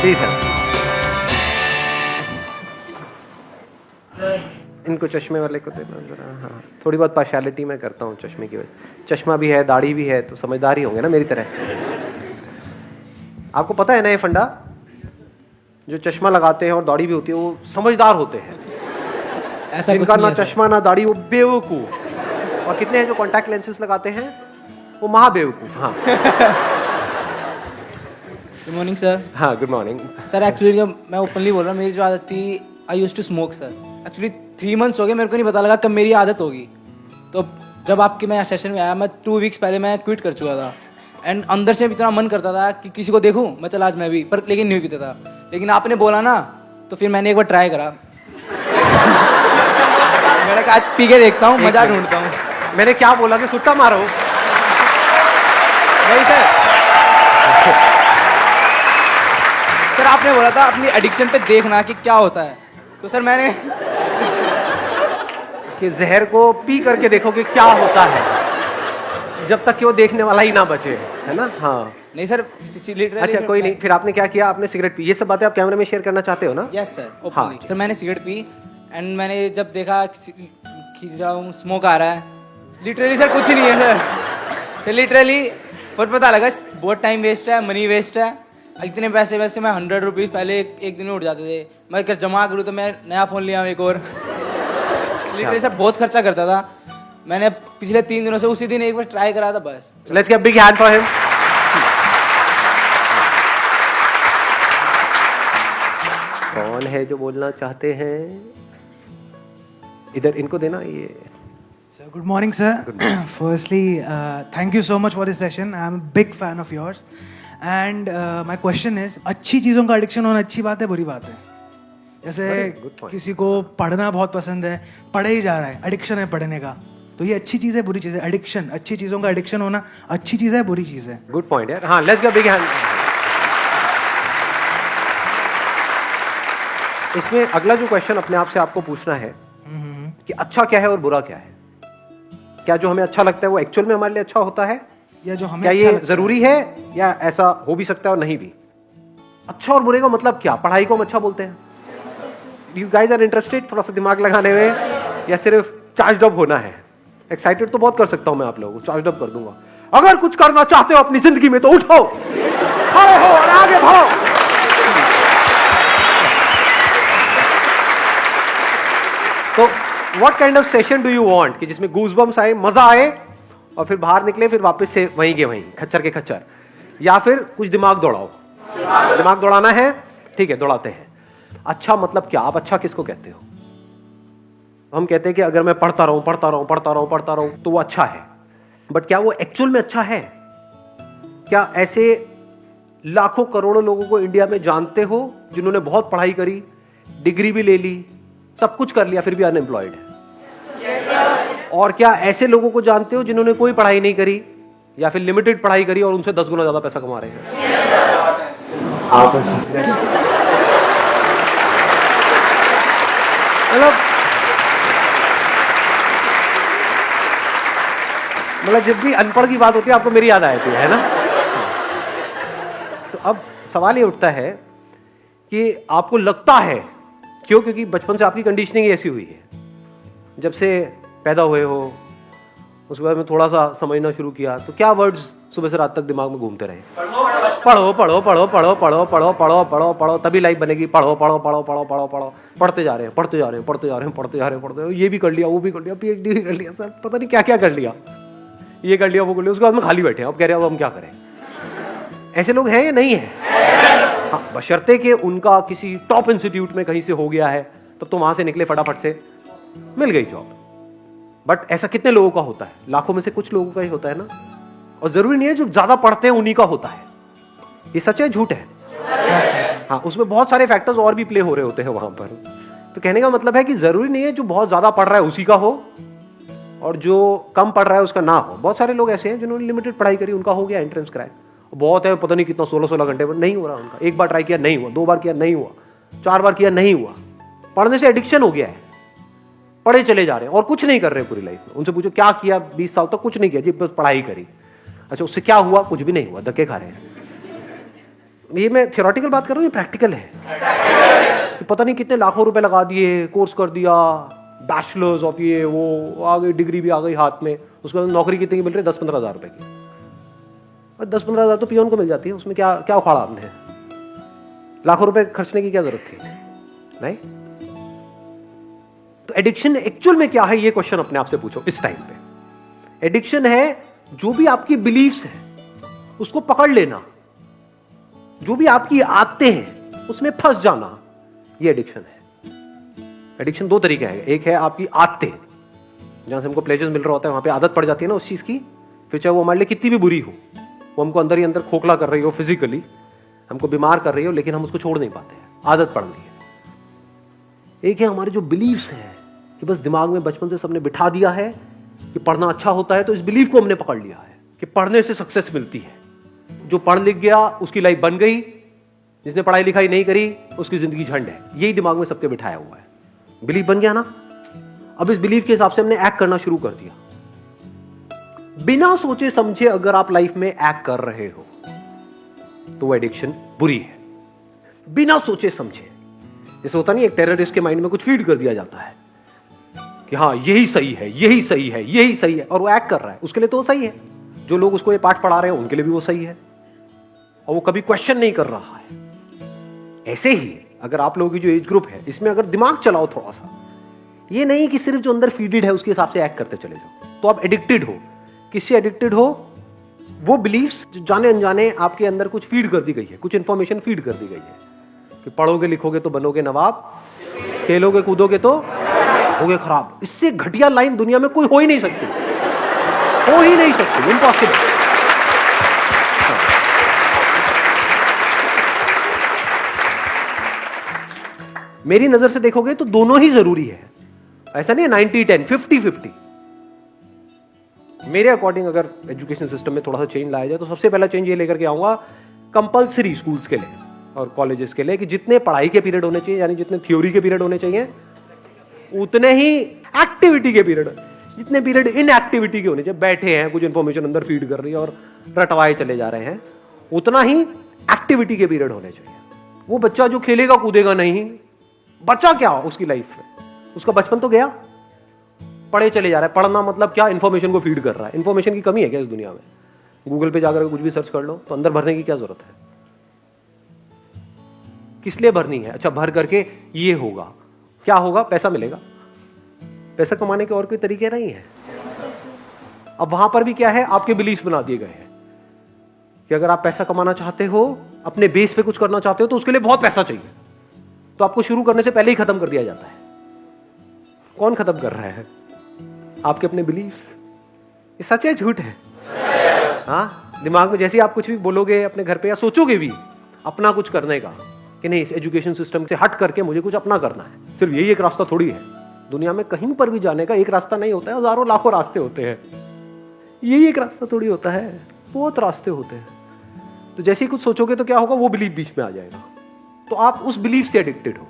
Please है। इनको चश्मे वाले को देना जरा। हाँ, थोड़ी बहुत पार्शियलिटी मैं करता हूँ चश्मे की वजह से। चश्मा भी है, दाढ़ी भी है, तो समझदार ही होंगे ना मेरी तरह। आपको पता है ना ये फंडा, जो चश्मा लगाते हैं और दाढ़ी भी होती है वो समझदार होते हैं। ऐसा जिनका कुछ ना नहीं है चश्मा ना दाढ़ी वो बेवकूफ। और कितने हैं जो कॉन्टैक्ट लेंसेज लगाते हैं वो महाबेवकूफ। हाँ गुड मॉर्निंग सर। हाँ, गुड मॉर्निंग सर एक्चुअली जब मैं ओपनली बोल रहा हूँ, मेरी जो आदत थी, I used to smoke sir. Actually 3 months हो गए, मेरे को नहीं पता लगा कब मेरी आदत होगी। तो जब आपके मैं सेशन में आया, मैं 2 weeks पहले मैं क्विट कर चुका था। एंड अंदर से इतना मन करता था कि किसी को देखूं, मैं चला आज मैं भी, पर लेकिन नहीं पीता था। लेकिन आपने बोला ना, तो फिर मैंने एक बार ट्राई करा। मैंने कहा आज पी के देखता हूँ, मजा ढूंढता हूँ। मैंने क्या बोला कि सुट्टा मारो? नहीं सर, सर आपने बोला था अपनी एडिक्शन पे देखना कि क्या होता है। तो सर मैंने कि जहर को पी करके देखो कि क्या होता है, जब तक कि वो देखने वाला ही ना बचे, है ना। हाँ नहीं सर, अच्छा कोई नहीं। फिर आपने क्या किया? आपने सिगरेट पी। ये सब बातें आप कैमरे में शेयर करना चाहते हो ना? यस सर, हाँ। ओपनली। सर मैंने सिगरेट पी एंड मैंने जब देखा खींच रहा हूँ, स्मोक आ रहा है, लिटरली सर कुछ ही नहीं है सर लिटरली। पर पता लगा बहुत टाइम वेस्ट है, मनी वेस्ट है। इतने पैसे वैसे मैं 100 रुपीज़ पहले एक दिन में उठ जाते थे। मैं अगर जमा करूँ तो मैं नया फ़ोन लिया हूँ एक और। लिटरली सर बहुत खर्चा करता था। मैंने पिछले 3 दिनों से उसी दिन एक बार ट्राई करा था बस। Let's give big hand for him. कौन है जो बोलना चाहते हैं? इधर इनको देना ये। So, good morning, sir. Firstly, thank you so much for this session. I am a big fan of yours. And my question is, अच्छी चीज़ों का एडिक्शन होना अच्छी बात है, बुरी बात है? जैसे किसी को पढ़ना बहुत पसंद है, पढ़े ही जा रहा है, एडिक्शन है पढ़ने का, तो ये अच्छी चीज़ है बुरी चीज़ है? एडिक्शन, अच्छी चीज़ों का एडिक्शन होना अच्छी चीज़ है बुरी चीज़ है? गुड पॉइंट यार। हाँ, लेट्स गिव बिग हैंड। इसमें अगला जो क्वेश्चन अपने आप से आपको पूछना है कि अच्छा क्या है और बुरा क्या है। क्या जो हमें अच्छा लगता है वो एक्चुअल में हमारे लिए अच्छा होता है, या जो हमें क्या अच्छा ये लगता जरूरी है, या ऐसा हो भी सकता है और नहीं भी? अच्छा और बुरे का मतलब क्या? पढ़ाई को हम अच्छा बोलते हैं? यू गाइज आर इंटरेस्टेड थोड़ा सा दिमाग लगाने में, या सिर्फ चार्ज अप होना है? एक्साइटेड तो बहुत कर सकता हूं मैं आप लोगों को, चार्ज अप कर दूंगा। अगर कुछ करना चाहते हो अपनी जिंदगी में तो उठो, खड़े हो और आगे बढ़ो। तो what kind of session do you want कि जिसमें गूज़बम्स आए, मजा आए और फिर बाहर निकले, फिर वापस से वहीं के वहीं, खच्चर के खच्चर? या फिर कुछ दिमाग दौड़ाओ? दिमाग दौड़ाना है, ठीक है, दौड़ाते हैं। अच्छा मतलब क्या? आप अच्छा किसको कहते हो? हम कहते हैं कि अगर मैं पढ़ता रहूं पढ़ता रहूं पढ़ता रहूं पढ़ता रहूं तो वो अच्छा है। बट क्या वो एक्चुअल में अच्छा है? क्या ऐसे लाखों करोड़ों लोगों को इंडिया में जानते हो जिन्होंने बहुत पढ़ाई करी, डिग्री भी ले ली, सब कुछ कर लिया, फिर भी अनएम्प्लॉयड है? और क्या ऐसे लोगों को जानते हो जिन्होंने कोई पढ़ाई नहीं करी या फिर लिमिटेड पढ़ाई करी और उनसे 10 गुना ज्यादा पैसा कमा रहे हैं? मतलब जब भी अनपढ़ की बात होती है आपको मेरी याद आ जाती है ना? तो अब सवाल ये उठता है कि आपको लगता है क्यों? क्योंकि बचपन से आपकी कंडीशनिंग ऐसी हुई है, जब से पैदा हुए हो उसके बाद में थोड़ा सा समझना शुरू किया तो क्या वर्ड्स सुबह से रात तक दिमाग में घूमते रहे? पढ़ो पढ़ो पढ़ो पढ़ो पढ़ो पढ़ो पढ़ो पढ़ो पढ़ो तभी लाइफ बनेगी। पढ़ो पढ़ो पढ़ो पढ़ो पढ़ो पढ़ो, पढ़ते जा रहे हैं पढ़ते जा रहे हैं पढ़ते जा रहे हैं पढ़ते जा रहे हैं पढ़ते जा रहे हैं, ये भी कर लिया वो भी कर लिया, PhD भी कर लिया, सर पता नहीं क्या क्या कर लिया, ये कर लिया वो कर लिया, उसके बाद में खाली बैठे हैं। अब कह रहे हैं अब हम क्या करें? ऐसे लोग हैं या नहीं है? हाँ, बशर्ते कि उनका किसी टॉप इंस्टीट्यूट में कहीं से हो गया है, तब तो वहां से निकले फटाफट से, मिल गई जॉब। बट ऐसा कितने लोगों का होता है? लाखों में से कुछ लोगों का ही होता है ना। और जरूरी नहीं है जो ज्यादा पढ़ते हैं उन्हीं का होता है। ये सच है झूठ है? हाँ, उसमें बहुत सारे फैक्टर्स और भी प्ले हो रहे होते हैं वहां पर। तो कहने का मतलब है कि जरूरी नहीं है जो बहुत ज्यादा पढ़ रहा है उसी का हो और जो कम पढ़ रहा है उसका ना हो। बहुत सारे लोग ऐसे हैं जिन्होंने लिमिटेड पढ़ाई करी, उनका हो गया एंट्रेंस क्रैक, बहुत है, पता नहीं कितना 16-16 घंटे पर नहीं हो रहा उनका। एक बार ट्राई किया नहीं हुआ, 2 बार किया नहीं हुआ, 4 बार किया नहीं हुआ। पढ़ने से एडिक्शन हो गया है, पढ़े चले जा रहे हैं और कुछ नहीं कर रहे पूरी लाइफ में। उनसे पूछो क्या किया 20 साल तक? कुछ नहीं किया जी, बस पढ़ाई करी। अच्छा उससे क्या हुआ? कुछ भी नहीं हुआ, धक्के खा रहे हैं। ये मैं थियोरेटिकल बात कर रहा हूँ, ये प्रैक्टिकल है। कि पता नहीं कितने लाखों रुपए लगा दिए, कोर्स कर दिया, बैचलर्स ऑफ ये वो, आ गई डिग्री भी आ गई हाथ में, उसके बाद नौकरी कितनी की मिल रही है? 10-15 हज़ार रुपए की। और 10-15 हज़ार तो पियोन को मिल जाती है, उसमें क्या क्या उखाड़ा आपने? लाखों रुपए खर्चने की क्या जरूरत थी? नहीं। तो एडिक्शन एक्चुअल में क्या है, ये क्वेश्चन अपने आप से पूछो इस टाइम पे। एडिक्शन है जो भी आपकी बिलीफ्स है उसको पकड़ लेना, जो भी आपकी आदतें हैं उसमें फंस जाना, ये एडिक्शन है। एडिक्शन दो तरीके हैं, एक है आपकी आदतें, जहां से हमको प्लेजर मिल रहा होता है, वहां पे आदत पड़ जाती है ना उस चीज की, फिर चाहे वो हमारे लिए कितनी भी बुरी हो, वो हमको अंदर ही अंदर खोखला कर रही हो, फिजिकली हमको बीमार कर रही हो, लेकिन हम उसको छोड़ नहीं पाते, आदत पड़ गई है। एक है हमारे जो बिलीव्स हैं कि बस दिमाग में बचपन से सबने बिठा दिया है कि पढ़ना अच्छा होता है, तो इस बिलीफ को हमने पकड़ लिया है कि पढ़ने से सक्सेस मिलती है। जो पढ़ लिख गया उसकी लाइफ बन गई, जिसने पढ़ाई लिखाई नहीं करी उसकी जिंदगी झंड है, यही दिमाग में सबके बिठाया हुआ है। बिलीफ बन गया ना, अब इस बिलीफ के हिसाब से हमने एक्ट करना शुरू कर दिया। बिना सोचे समझे अगर आप लाइफ में एक्ट कर रहे हो तो वो एडिक्शन बुरी है। बिना सोचे समझे, जैसे होता नहीं, एक टेररिस्ट के माइंड में कुछ फीड कर दिया जाता है कि हाँ यही सही है, यही सही है, यही सही है, और वो एक्ट कर रहा है, उसके लिए तो वो सही है। जो लोग उसको ये पाठ पढ़ा रहे हैं उनके लिए भी वो सही है, और वो कभी क्वेश्चन नहीं कर रहा है। ऐसे ही अगर आप लोगों की जो एज ग्रुप है इसमें अगर दिमाग चलाओ थोड़ा सा, ये नहीं कि सिर्फ जो अंदर फीडेड है उसके हिसाब से एक्ट करते चले जाओ, तो आप एडिक्टेड हो। किससे एडिक्टेड हो? वो बिलीफ्स जो जाने अनजाने आपके अंदर कुछ फीड कर दी गई है, कुछ इंफॉर्मेशन फीड कर दी गई है कि पढ़ोगे लिखोगे तो बनोगे नवाब, खेलोगे कूदोगे तो होगे खराब। इससे घटिया लाइन दुनिया में कोई हो ही नहीं सकती, हो ही नहीं सकती, इम्पॉसिबल। मेरी नजर से देखोगे तो दोनों ही जरूरी है, ऐसा नहीं है 90-10, 50-50। मेरे अकॉर्डिंग अगर एजुकेशन सिस्टम में थोड़ा सा चेंज लाया जाए तो सबसे पहला चेंज ये लेकर के आऊंगा कंपलसरी स्कूल्स के लिए और कॉलेजेस के लिए कि जितने पढ़ाई के पीरियड होने चाहिए, यानी जितने थ्योरी के पीरियड होने चाहिए, उतने ही एक्टिविटी के पीरियड, जितने पीरियड इन एक्टिविटी के होने चाहिए, बैठे हैं कुछ इंफॉर्मेशन अंदर फीड कर रही है और रटवाए चले जा रहे हैं, उतना ही एक्टिविटी के पीरियड होने चाहिए। वो बच्चा जो खेलेगा कूदेगा नहीं, बच्चा क्या उसकी लाइफ में, उसका बचपन तो गया, पढ़े चले जा रहा है। पढ़ना मतलब क्या? इंफॉर्मेशन को फीड कर रहा है। इंफॉर्मेशन की कमी है क्या इस दुनिया में? गूगल पे जाकर कुछ भी सर्च कर लो तो अंदर भरने की क्या जरूरत है? किस लिए भरनी है? अच्छा, भर करके ये होगा, क्या होगा? पैसा मिलेगा। पैसा कमाने के और कोई तरीके नहीं है। अब वहां पर भी क्या है, आपके बिलीफ बना दिए गए हैं कि अगर आप पैसा कमाना चाहते हो, अपने बेस पे कुछ करना चाहते हो, तो उसके लिए बहुत पैसा चाहिए, तो आपको शुरू करने से पहले ही खत्म कर दिया जाता है। कौन खत्म कर रहा है? आपके अपने बिलीफ्स। ये सच है झूठ है? हाँ, दिमाग में जैसे ही आप कुछ भी बोलोगे अपने घर पे या सोचोगे भी अपना कुछ करने का कि नहीं, इस एजुकेशन सिस्टम से हट करके मुझे कुछ अपना करना है, सिर्फ यही एक रास्ता थोड़ी है। दुनिया में कहीं पर भी जाने का एक रास्ता नहीं होता है, हजारों लाखों रास्ते होते हैं। यही एक रास्ता थोड़ी होता है, बहुत रास्ते होते हैं। तो जैसे ही कुछ सोचोगे तो क्या होगा, वो बिलीफ बीच में आ जाएगा, तो आप उस बिलीफ से एडिक्टेड हो।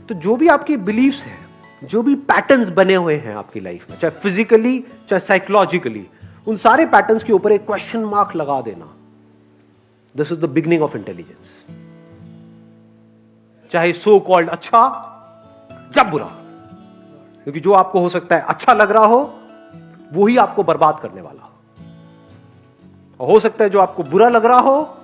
तो जो भी आपकी बिलीफ्स है, जो भी पैटर्न्स बने हुए हैं आपकी लाइफ में, चाहे फिजिकली चाहे साइकोलॉजिकली, उन सारे पैटर्न्स के ऊपर एक क्वेश्चन मार्क लगा देना। This is the beginning of intelligence. चाहे सो कॉल्ड अच्छा या बुरा, क्योंकि जो आपको हो सकता है अच्छा लग रहा हो वो ही आपको बर्बाद करने वाला हो सकता है जो आपको बुरा लग रहा हो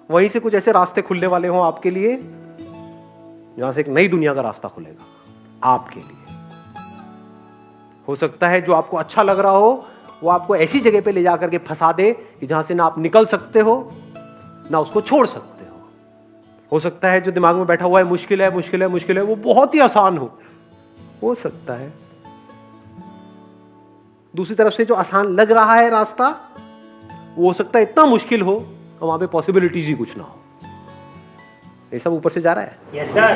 वहीं से कुछ ऐसे रास्ते खुलने वाले हो आपके लिए जहां से एक नई दुनिया का रास्ता खुलेगा आपके लिए। हो सकता है जो आपको अच्छा लग रहा हो वो आपको ऐसी जगह पे ले जाकर के फंसा दे कि जहां से ना आप निकल सकते हो ना उसको छोड़ सकते हो सकता है जो दिमाग में बैठा हुआ है मुश्किल है मुश्किल है मुश्किल है, वो बहुत ही आसान हो सकता है। दूसरी तरफ से जो आसान लग रहा है रास्ता, वो हो सकता है इतना मुश्किल हो और वहां पे पॉसिबिलिटीज ही कुछ ना हो। ये सब ऊपर से जा रहा है। Yes sir.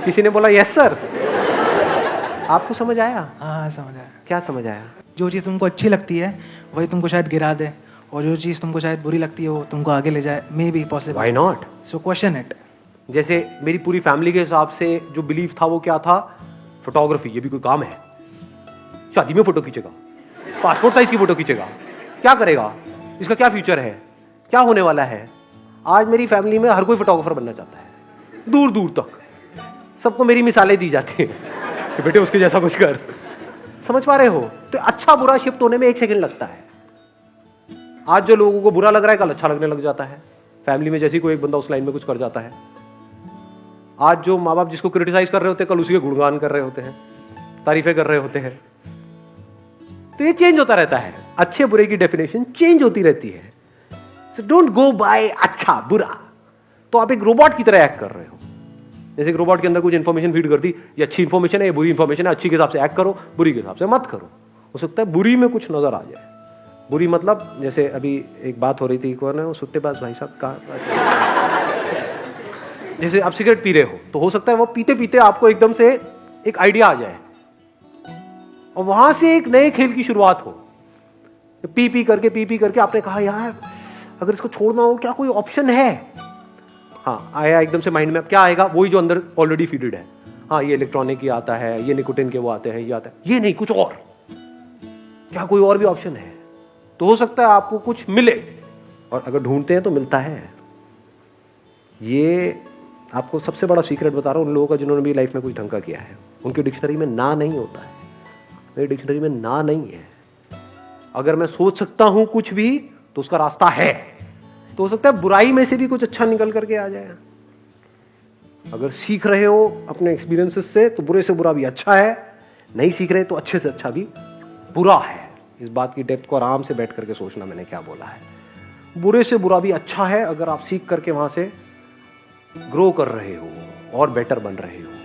किसी ने बोला यस सर। आपको समझ आया? हाँ समझ आया। क्या समझ आया? जो चीज़ तुमको अच्छी लगती है वही तुमको शायद गिरा दे, और जो चीज़ तुमको शायद बुरी लगती है वो तुमको आगे ले जाए। May be possible. Why not? So question it. जैसे मेरी पूरी फैमिली के हिसाब से जो बिलीफ था वो क्या था? फोटोग्राफी। ये भी कोई काम है? शादी में फोटो खींचेगा, पासपोर्ट साइज की फोटो खींचेगा, क्या करेगा? इसका क्या फ्यूचर है, क्या होने वाला है। आज मेरी फैमिली में हर कोई फोटोग्राफर बनना चाहता है, दूर दूर तक सबको मेरी मिसालें दी जाती हैं कि बेटे उसके जैसा कुछ कर। समझ पा रहे हो? तो अच्छा बुरा शिफ्ट होने में 1 सेकंड लगता है। आज जो लोगों को बुरा लग रहा है कल अच्छा लगने लग जाता है। फैमिली में जैसे कोई एक बंदा उस लाइन में कुछ कर जाता है, आज जो माँ बाप जिसको क्रिटिसाइज कर रहे होते हैं कल उसी के गुणगान कर रहे होते हैं, तारीफें कर रहे होते हैं। तो ये चेंज होता रहता है, अच्छे बुरे की डेफिनेशन चेंज होती रहती है। सो डोंट गो बाय अच्छा बुरा। तो आप एक रोबोट की तरह एक्ट कर रहे हो। जैसे एक रोबोट के अंदर कुछ इंफॉर्मेशन फीड कर दी, ये अच्छी इंफॉर्मेशन है, ये बुरी इंफॉर्मेशन है, अच्छी के हिसाब से एक्ट करो, बुरी के हिसाब से मत करो। हो सकता है बुरी में कुछ नजर आ जाए। बुरी मतलब जैसे अभी एक बात हो रही थी, कौन है वो सुट्टेबाज भाई साहब का, जैसे आप सिगरेट पी रहे हो तो हो सकता है वो पीते पीते आपको एकदम से एक आइडिया आ जाए और वहां से एक नए खेल की शुरुआत हो। पी पी करके आपने कहा यार अगर इसको छोड़ना हो क्या कोई ऑप्शन है। हाँ आया एकदम से माइंड में, अब क्या आएगा, वही जो अंदर ऑलरेडी फीडेड है। हाँ ये इलेक्ट्रॉनिक ही आता है, ये निकोटिन के वो आते हैं, ये आता है, ये नहीं कुछ और, क्या कोई और भी ऑप्शन है। तो हो सकता है आपको कुछ मिले, और अगर ढूंढते हैं तो मिलता है। ये आपको सबसे बड़ा सीक्रेट बता रहा हूं उन लोगों का जिन्होंने भी लाइफ में कुछ ढंग का किया है। उनकी डिक्शनरी में ना नहीं होता है, मेरी डिक्शनरी में ना नहीं है। अगर मैं सोच सकता हूं कुछ भी तो उसका रास्ता है। तो हो सकता है बुराई में से भी कुछ अच्छा निकल करके आ जाए। अगर सीख रहे हो अपने एक्सपीरियंसेस से तो बुरे से बुरा भी अच्छा है, नहीं सीख रहे तो अच्छे से अच्छा भी बुरा है। इस बात की डेप्थ को आराम से बैठ करके सोचना मैंने क्या बोला है। बुरे से बुरा भी अच्छा है अगर आप सीख करके वहां से ग्रो कर रहे हो और बेटर बन रहे हो।